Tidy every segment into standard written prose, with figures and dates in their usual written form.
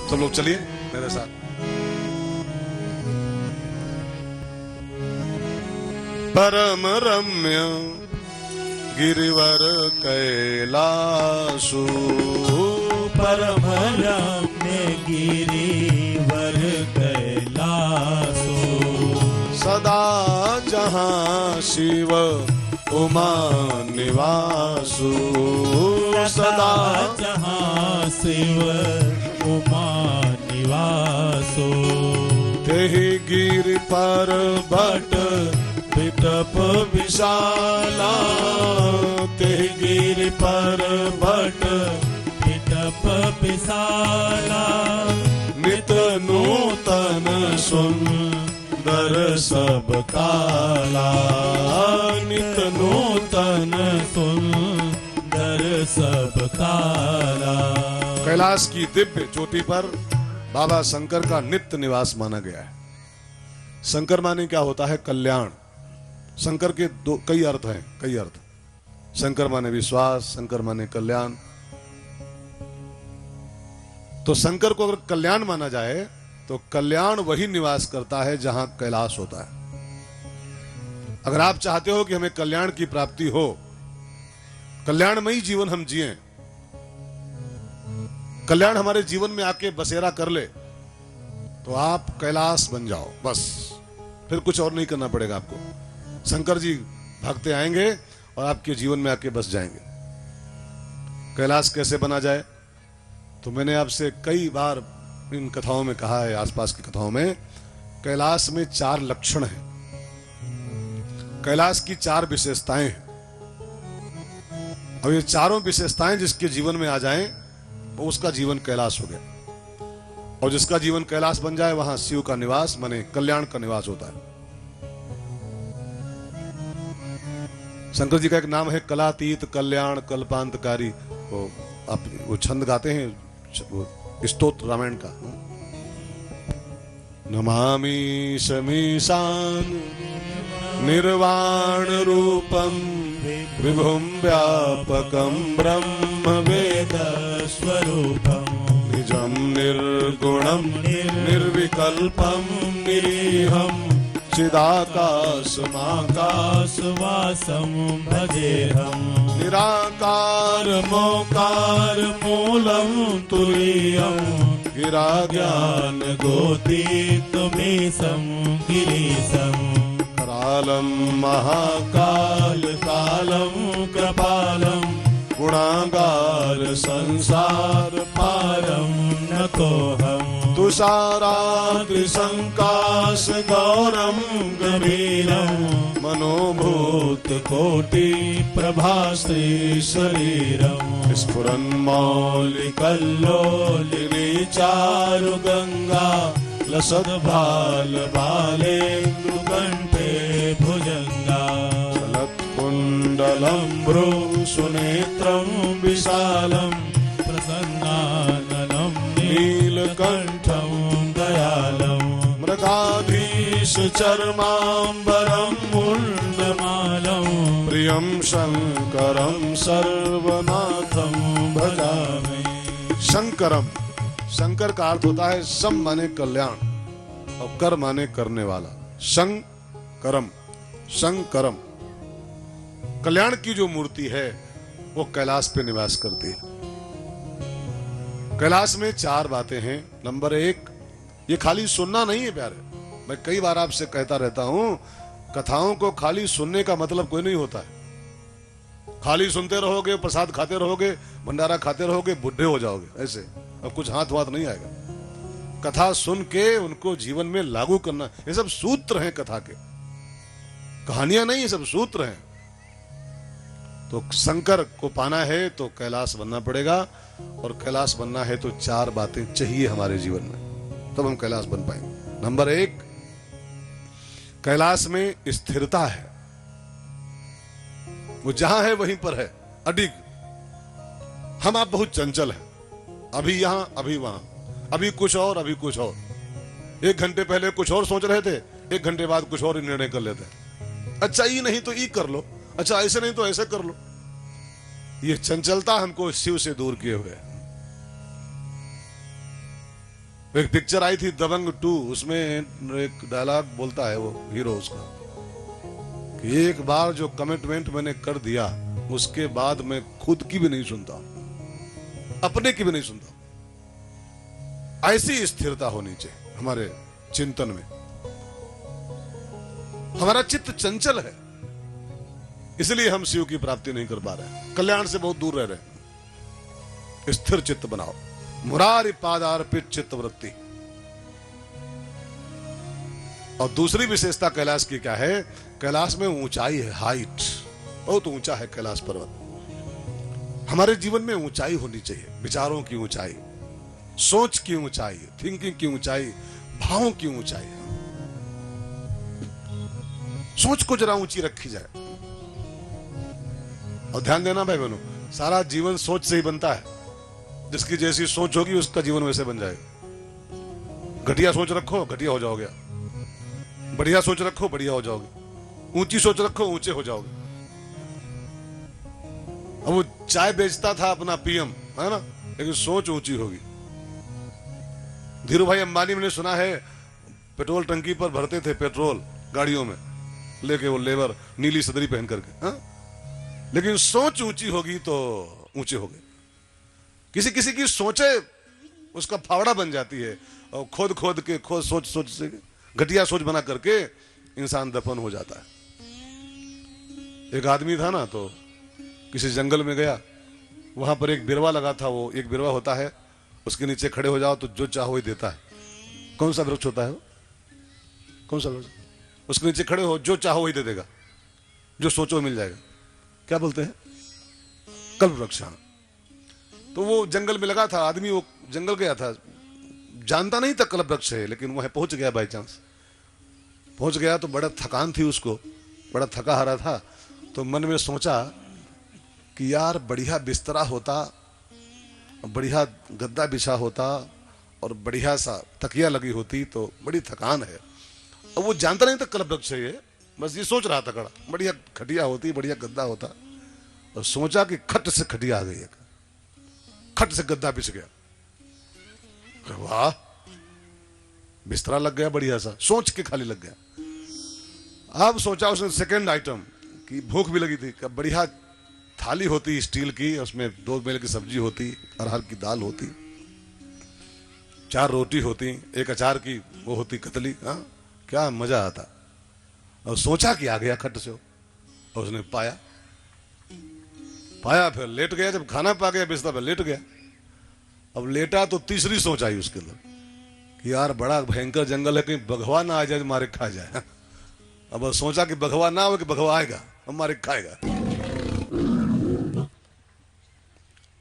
सब लोग चलिए मेरे साथ। परम रम्य गिरिवर कैलासु, परम रम्य गिरिवर कैलासु, सदा जहाँ शिव उमा निवासु, सदा जहाँ शिव उमा निवासु, तेहि गिरि पर्वत बिटप विशाला, तेहि गिरि पर्वत बिटप विशाला, नित नूतन सुंदर सब काला, नित नूतन सुंदर सब काला। कैलाश की दिव्य चोटी पर बाबा शंकर का नित्य निवास माना गया है। शंकर माने क्या होता है? कल्याण। शंकर के कई अर्थ हैं, कई अर्थ। शंकर माने विश्वास, शंकर माने कल्याण। तो शंकर को अगर कल्याण माना जाए तो कल्याण वही निवास करता है जहां कैलाश होता है। अगर आप चाहते हो कि हमें कल्याण की प्राप्ति हो, कल्याणमयी जीवन हम जिएं, कल्याण हमारे जीवन में आके बसेरा कर ले, तो आप कैलाश बन जाओ बस। फिर कुछ और नहीं करना पड़ेगा आपको। शंकर जी भागते आएंगे और आपके जीवन में आके बस जाएंगे। कैलाश कैसे बना जाए? तो मैंने आपसे कई बार इन कथाओं में कहा है, आसपास की कथाओं में, कैलाश में 4 लक्षण हैं। कैलाश की 4 विशेषताएं हैं। अब ये चारों विशेषताएं जिसके जीवन में आ जाएं, वो उसका जीवन कैलाश हो गया। और जिसका जीवन कैलाश बन जाए, वहां शिव का निवास माने कल्याण का निवास होता है। शंकर जी का एक नाम है कलातीत कल्याण कल्पांतकारी। वो छंद गाते हैं, वो स्तोत्र रामायण का। नमामि शमीशान निर्वाण रूपम विभुम व्यापकम ब्रह्म वेद स्वरूपम निजम निर्गुणम निर्विकल्पम निरीहम चिदाकाशमाकाशवासं भजेहम्। निराकार मोकार मूलं तुरीयं गिराज्ञान गोतीतमीशं गिरीशं। करालं महाकाल कालं कृपालं गुणागार संसार पारं नतोऽहम्। तुषाराद्रिसंकाश गौरं गभीरं मनोभूत कोटि प्रभाश्री शरीरं। स्फुरन्मौलिकल्लोलिनी चारु गंगा लसद भाल भालेन्दु कंठे भुजंगा। चलत्कुण्डलं भ्रू सुनेत्रं विशालं प्रसन्नाननं नीलकण्ठं दयालं। मृगाधीश चर्माम्बरं मुण्डमालं प्रियं शंकरं सर्वनाथं भजामि। शंकरम। शंकर का अर्थ होता है सम माने कल्याण और कर माने करने वाला। शंकरम, शंकरम। कल्याण की जो मूर्ति है वो कैलाश पे निवास करती है। कैलाश में 4 बातें हैं। नंबर 1, ये खाली सुनना नहीं है प्यारे। मैं कई बार आपसे कहता रहता हूं, कथाओं को खाली सुनने का मतलब कोई नहीं होता है। खाली सुनते रहोगे, प्रसाद खाते रहोगे, भंडारा खाते रहोगे, बुढ़े हो जाओगे ऐसे, अब कुछ हाथ वाथ नहीं आएगा। कथा सुन के उनको जीवन में लागू करना, ये सब सूत्र हैं कथा के, कहानियां नहीं, ये सब सूत्र हैं। तो शंकर को पाना है तो कैलाश बनना पड़ेगा, और कैलाश बनना है तो 4 बातें चाहिए हमारे जीवन में, तब हम कैलाश बन पाएंगे। नंबर 1, कैलाश में स्थिरता है। वो जहां है वहीं पर है, अडिग। हम आप बहुत चंचल हैं, अभी यहां अभी वहां, अभी कुछ और अभी कुछ और। 1 घंटे पहले कुछ और सोच रहे थे, 1 घंटे बाद कुछ और निर्णय कर लेते हैं। अच्छा ये नहीं तो ये कर लो, अच्छा ऐसे नहीं तो ऐसे कर लो। ये चंचलता हमको शिव से दूर किए हुए। एक पिक्चर आई थी दबंग 2, उसमें एक डायलॉग बोलता है वो हीरो उसका कि एक बार जो कमिटमेंट मैंने कर दिया उसके बाद मैं खुद की भी नहीं सुनता, अपने की भी नहीं सुनता। ऐसी स्थिरता होनी चाहिए हमारे चिंतन में। हमारा चित्त चंचल है, इसलिए हम शिव की प्राप्ति नहीं कर पा रहे हैं, कल्याण से बहुत दूर रह रहे हैं। स्थिर चित्त बनाओ। मुरारी पादार्पित चित्त वृत्ति। और दूसरी विशेषता कैलाश की क्या है? कैलाश में ऊंचाई है, हाइट, बहुत ऊंचा है कैलाश पर्वत। हमारे जीवन में ऊंचाई होनी चाहिए, विचारों की ऊंचाई, सोच की ऊंचाई, थिंकिंग की ऊंचाई, भावों की ऊंचाई। सोच को जरा ऊंची रखी जाए। और ध्यान देना भाई बहनों, सारा जीवन सोच से ही बनता है। जिसकी जैसी सोच होगी उसका जीवन वैसे बन जाएगा। घटिया सोच रखो, घटिया हो जाओगे। बढ़िया सोच रखो, बढ़िया हो जाओगे। ऊंची सोच रखो, ऊंचे हो जाओगे। अब वो चाय बेचता था अपना पीएम, है ना, लेकिन सोच ऊंची होगी। धीरू भाई अंबानी, मैंने सुना है, पेट्रोल टंकी पर भरते थे पेट्रोल गाड़ियों में लेके, वो लेबर नीली सदरी पहन करके, हाँ? लेकिन सोच ऊंची होगी तो ऊंचे हो गए। किसी किसी की सोचे उसका फावड़ा बन जाती है, और खोद खोद के सोच से घटिया सोच बना करके इंसान दफन हो जाता है। एक आदमी था ना, तो किसी जंगल में गया, वहां पर एक बिरवा लगा था। वो एक बिरवा होता है, उसके नीचे खड़े हो जाओ तो जो चाहो ही देता है। कौन सा वृक्ष होता है वो? कौन सा वृक्ष? उसके नीचे खड़े हो, जो चाहो वही दे देगा, जो सोचो मिल जाएगा। क्या बोलते हैं? कल्प वृक्ष। तो वो जंगल में लगा था, आदमी वो जंगल गया था, जानता नहीं था कल्प वृक्ष है, लेकिन वह पहुंच गया बाई चांस। पहुंच गया तो बड़ा थकान थी उसको, बड़ा थका हारा था। तो मन में सोचा कि यार बढ़िया बिस्तरा होता, बढ़िया गद्दा बिछा होता और बढ़िया सा तकिया लगी होती तो बड़ी थकान है। और वो जानता नहीं था कल्प वृक्ष है ये, बस ये सोच रहा था कड़ा बढ़िया खटिया होती, बढ़िया गद्दा होता। और सोचा कि खट से खटिया आ गई, खट से गद्दा बिछ गया। वाह, बिस्तरा लग गया बढ़िया सा, सोच के खाली लग गया। अब सोचा उसने सेकंड आइटम की, भूख भी लगी थी, बढ़िया थाली होती स्टील की, उसमें 2 मेल की सब्जी होती, अरहर की दाल होती, 4 रोटी होती, एक अचार की वो होती कतली, हाँ क्या मजा आता। और सोचा कि आ गया खट से, और उसने पाया, फिर लेट गया। जब खाना पा गया बिस्तर पर लेट गया। अब लेटा तो तीसरी सोच आई उसके अंदर कि यार बड़ा भयंकर जंगल है, कहीं बघवा ना आ जाए मारे खा जाए। अब सोचा कि बघवा ना हो कि बघवा आएगा और मारे खाएगा।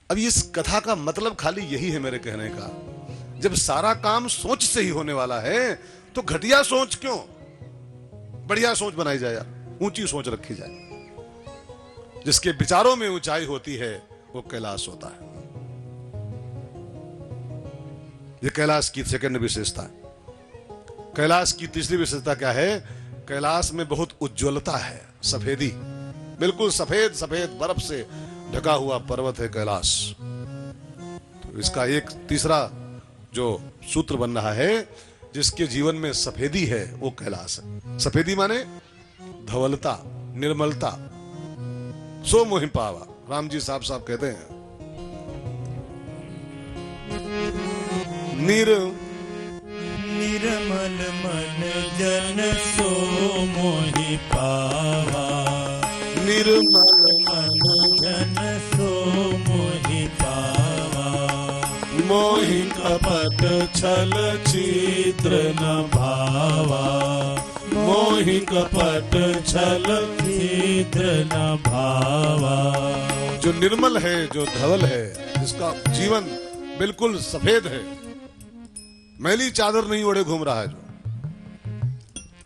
अब इस कथा का मतलब खाली यही है मेरे कहने का, जब सारा काम सोच से ही होने वाला है तो घटिया सोच क्यों? बढ़िया सोच बनाई जाए, ऊंची सोच रखी जाए। जिसके विचारों में ऊंचाई होती है वो कैलाश होता है। ये कैलाश की सेकंड विशेषता है। कैलाश की तीसरी विशेषता क्या है? कैलाश में बहुत उज्ज्वलता है, सफेदी, बिल्कुल सफेद सफेद बर्फ से ढका हुआ पर्वत है कैलाश। तो इसका एक तीसरा जो सूत्र बन रहा है, जिसके जीवन में सफेदी है वो कैलाश है। सफेदी माने धवलता, निर्मलता। सो मोहि पावा, राम जी साहब कहते हैं, निर्मल मन जन सो मोहि पावा, निर्मल मन जन सो मोहि पावा, मोहि कपट छल छिद्र न भावा, मोहि कपट छल छिद्र न भावा। जो निर्मल है, जो धवल है, जिसका जीवन बिल्कुल सफेद है, मैली चादर नहीं ओढ़े घूम रहा है। जो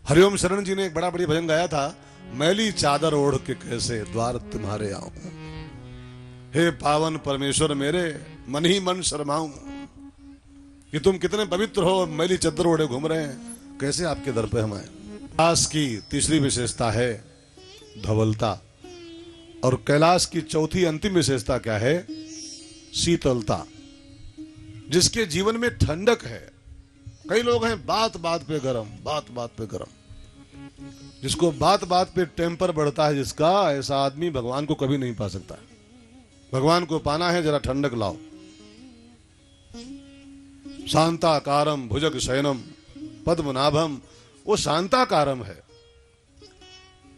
हरिओम शरण जी ने एक बड़ा बड़ी भजन गाया था, मैली चादर ओढ़ के कैसे द्वार तुम्हारे आऊं, हे पावन परमेश्वर मेरे मन ही मन शर्माऊं। कि तुम कितने पवित्र हो, मैली चादर ओढ़े घूम रहे हैं, कैसे आपके दर पे हम आए। कैलाश की तीसरी विशेषता है धवलता। और कैलाश की चौथी अंतिम विशेषता क्या है? शीतलता। जिसके जीवन में ठंडक है, कई लोग हैं बात बात पे गरम, बात बात पे गरम। जिसको बात बात पे टेम्पर बढ़ता है जिसका, ऐसा आदमी भगवान को कभी नहीं पा सकता है। भगवान को पाना है जरा ठंडक लाओ। शांताकारम भुजग शयनम पद्मनाभम, वो शांताकारम है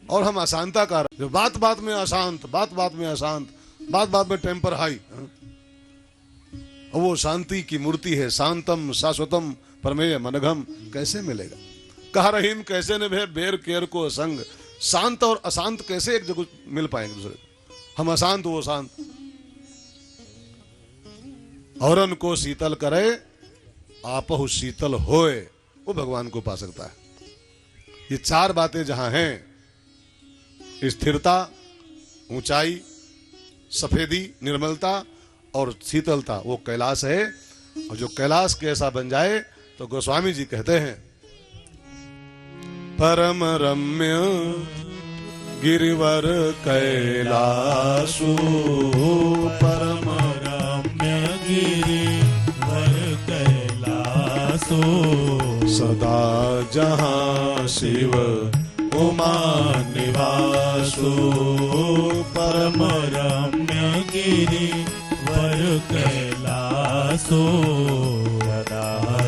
और हम अशांताकार। जो बात बात में अशांत, बात बात में अशांत, बात बात में टेम्पर हाई, वो शांति की मूर्ति है। शांतम शाश्वतम परमेय मनघम कैसे मिलेगा? कह रहीम कैसे निभे बेर केर को संग। शांत और अशांत कैसे एक जगह मिल पाएंगे दूसरे को? हम अशांत, वो शांत। औरन को शीतल करे आपहु शीतल होए, वो भगवान को पा सकता है। ये चार बातें जहां हैं, स्थिरता, ऊंचाई, सफेदी, निर्मलता और शीतलता, वो कैलाश है। और जो कैलाश के ऐसा बन जाए तो गोस्वामी जी कहते हैं, परम रम्य गिरिवर कैलासु, परम रम्य गिरिवर कैलासो, सदा जहां शिव उमा निवासो। परम रम्य गिरिवर कैलासो, सदा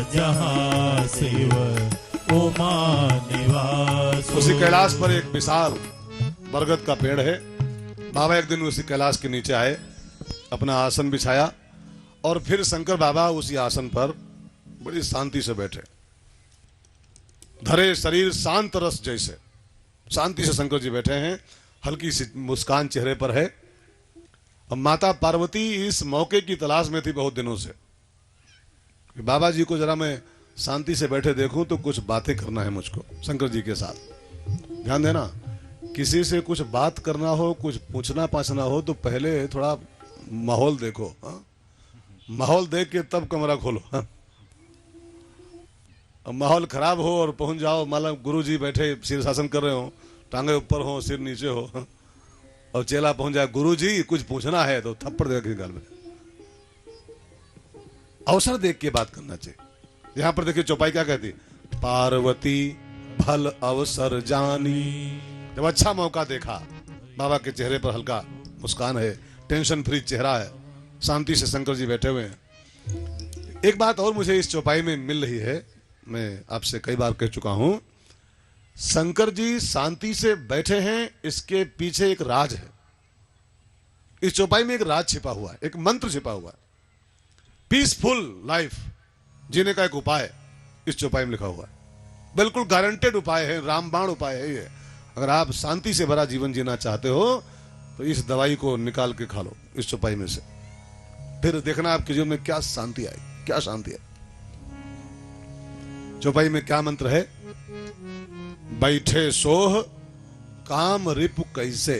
जहां शिव उमा निवासो। उसी कैलाश पर एक विशाल बरगद का पेड़ है। बाबा एक दिन उसी कैलाश के नीचे आए, अपना आसन बिछाया और फिर शंकर बाबा उसी आसन पर बड़ी शांति से बैठे, धरे शरीर शांत रस जैसे। शांति से शंकर जी बैठे हैं, हल्की सी मुस्कान चेहरे पर है। अब माता पार्वती इस मौके की तलाश में थी बहुत दिनों से, बाबा जी को जरा मैं शांति से बैठे देखूं तो कुछ बातें करना है मुझको शंकर जी के साथ। ध्यान देना, किसी से कुछ बात करना हो, कुछ पूछना पाछना हो तो पहले थोड़ा माहौल देखो। हा? माहौल देख के तब कमरा खोलो। हा? अब माहौल खराब हो और पहुंच जाओ, मतलब गुरु जी बैठे सिर शासन कर रहे हो, टांगे ऊपर हो, सिर नीचे हो, हा? और चेला पहुंच जाए, गुरु जी कुछ पूछना है, तो थप्पड़ देगा किसी गाल में। अवसर देख के बात करना चाहिए। यहां पर देखिए चौपाई क्या कहती, पार्वती भल अवसर जानी। जब अच्छा मौका देखा, बाबा के चेहरे पर हल्का मुस्कान है, टेंशन फ्री चेहरा है, शांति से शंकर जी बैठे हुए हैं। एक बात और मुझे इस चौपाई में मिल रही है, मैं आपसे कई बार कह चुका हूं, शंकर जी शांति से बैठे हैं, इसके पीछे एक राज है। इस चौपाई में एक राज छिपा हुआ है, एक मंत्र छिपा हुआ है। पीसफुल लाइफ जीने का एक उपाय इस चौपाई में लिखा हुआ है। बिल्कुल गारंटेड उपाय है, रामबाण उपाय है ये। अगर आप शांति से भरा जीवन जीना चाहते हो तो इस दवाई को निकाल के खा लो इस चौपाई में से, फिर देखना आपके जीवन में क्या शांति आई, क्या शांति है। चौपाई में क्या मंत्र है, बैठे सोह काम रिपु कैसे।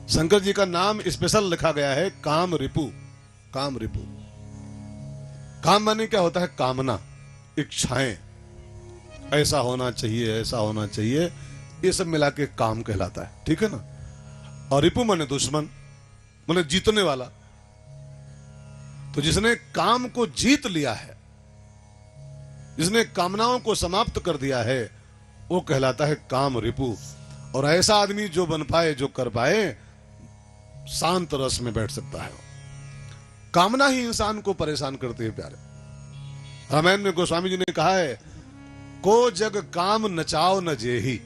शंकर जी का नाम स्पेशल लिखा गया है, काम रिपु। काम रिपु, काम माने क्या होता है, कामना, इच्छाएं, ऐसा होना चाहिए, ऐसा होना चाहिए, ये सब मिला के काम कहलाता है, ठीक है ना। और रिपु माने दुश्मन, माने जीतने वाला। तो जिसने काम को जीत लिया है, जिसने कामनाओं को समाप्त कर दिया है, वो कहलाता है काम रिपु। और ऐसा आदमी जो बन पाए, जो कर पाए, शांत रस में बैठ सकता है। कामना ही इंसान को परेशान करती है प्यारे। रामायण में गोस्वामी जी ने कहा है, को जग काम नचाओ न जेही।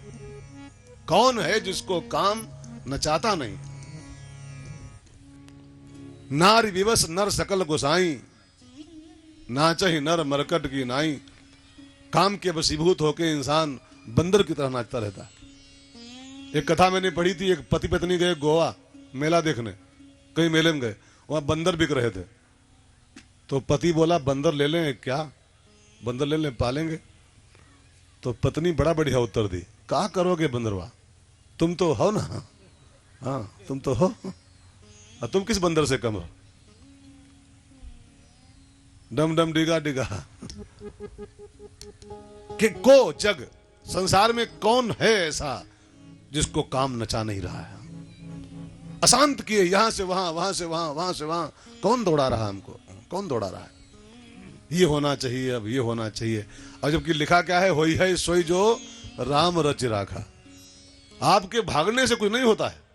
कौन है जिसको काम नचाता नहीं। नारी विवश नर सकल गोसाई, नाचहि नर मरकट की नाई। काम के वशीभूत होके इंसान बंदर की तरह नाचता रहता है। एक कथा मैंने पढ़ी थी, एक पति पत्नी गए गोवा मेला देखने, कहीं मेले में गए, वहां बंदर बिक रहे थे। तो पति बोला, बंदर ले लें क्या, बंदर ले लें, पालेंगे। तो पत्नी बड़ा बढ़िया उत्तर दी, क्या करोगे बंदरवा, तुम तो हो ना, हाँ तुम तो हो, और तुम किस बंदर से कम हो। डम डम डिगा डिगा। कि को जग, संसार में कौन है ऐसा जिसको काम नचा नहीं रहा है। अशांत किए, यहां से वहां, वहां से वहां, वहां से वहां, कौन दौड़ा रहा हमको, कौन दौड़ा रहा है। ये होना चाहिए, अब ये होना चाहिए। और जबकि लिखा क्या है, होई है सोई जो राम रच राखा। आपके भागने से कुछ नहीं होता है।